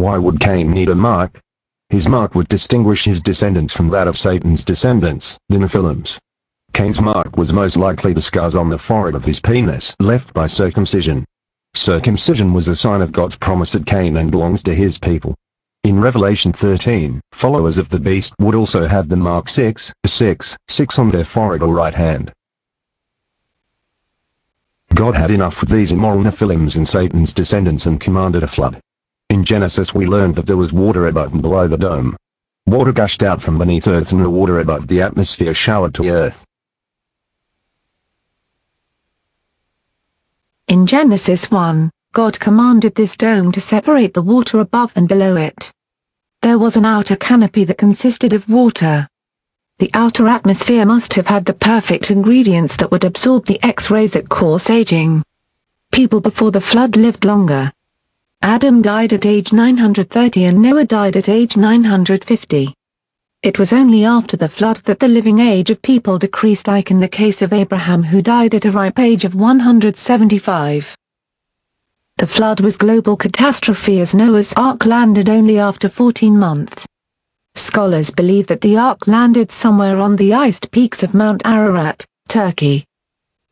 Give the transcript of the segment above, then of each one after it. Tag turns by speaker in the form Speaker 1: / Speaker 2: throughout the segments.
Speaker 1: Why would Cain need a mark? His mark would distinguish his descendants from that of Satan's descendants, the Nephilims. Cain's mark was most likely the scars on the forehead of his penis left by circumcision. Circumcision was a sign of God's promise that Canaan belongs to his people. In Revelation 13, followers of the beast would also have the mark 666 on their forehead or right hand. God had enough with these immoral Nephilims and Satan's descendants and commanded a flood. In Genesis we learned that there was water above and below the dome. Water gushed out from beneath earth and the water above the atmosphere showered to earth.
Speaker 2: In Genesis 1, God commanded this dome to separate the water above and below it. There was an outer canopy that consisted of water. The outer atmosphere must have had the perfect ingredients that would absorb the X-rays that cause aging. People before the flood lived longer. Adam died at age 930 and Noah died at age 950. It was only after the flood that the living age of people decreased, like in the case of Abraham, who died at a ripe age of 175. The flood was global catastrophe as Noah's Ark landed only after 14 months. Scholars believe that the Ark landed somewhere on the iced peaks of Mount Ararat, Turkey.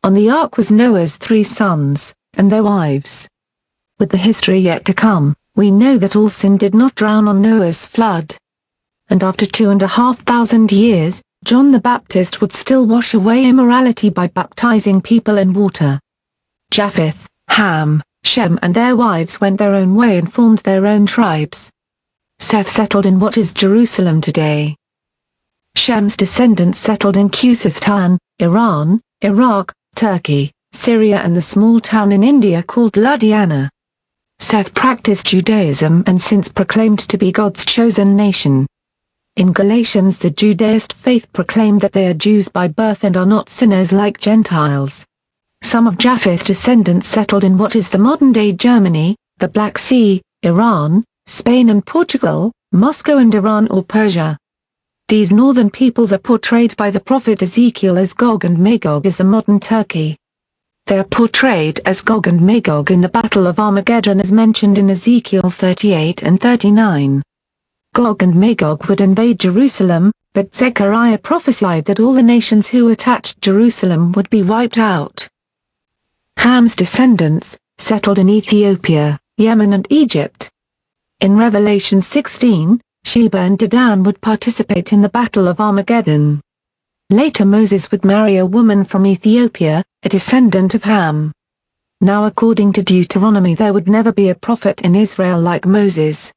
Speaker 2: On the Ark was Noah's 3 sons, and their wives. With the history yet to come, we know that all sin did not drown on Noah's flood. And after 2,500 years, John the Baptist would still wash away immorality by baptizing people in water. Japheth, Ham, Shem and their wives went their own way and formed their own tribes. Seth settled in what is Jerusalem today. Shem's descendants settled in Khuzestan, Iran, Iraq, Turkey, Syria and the small town in India called Ludhiana. Seth practiced Judaism and since proclaimed to be God's chosen nation. In Galatians the Judaist faith proclaimed that they are Jews by birth and are not sinners like Gentiles. Some of Japheth's descendants settled in what is the modern-day Germany, the Black Sea, Iran, Spain and Portugal, Moscow and Iran or Persia. These northern peoples are portrayed by the prophet Ezekiel as Gog and Magog as the modern Turkey. They are portrayed as Gog and Magog in the Battle of Armageddon as mentioned in Ezekiel 38 and 39. Gog and Magog would invade Jerusalem, but Zechariah prophesied that all the nations who attached Jerusalem would be wiped out. Ham's descendants settled in Ethiopia, Yemen and Egypt. In Revelation 16, Sheba and Dedan would participate in the Battle of Armageddon. Later Moses would marry a woman from Ethiopia, a descendant of Ham. Now according to Deuteronomy there would never be a prophet in Israel like Moses.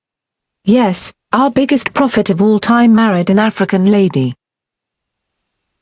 Speaker 2: Yes, our biggest prophet of all time married an African lady.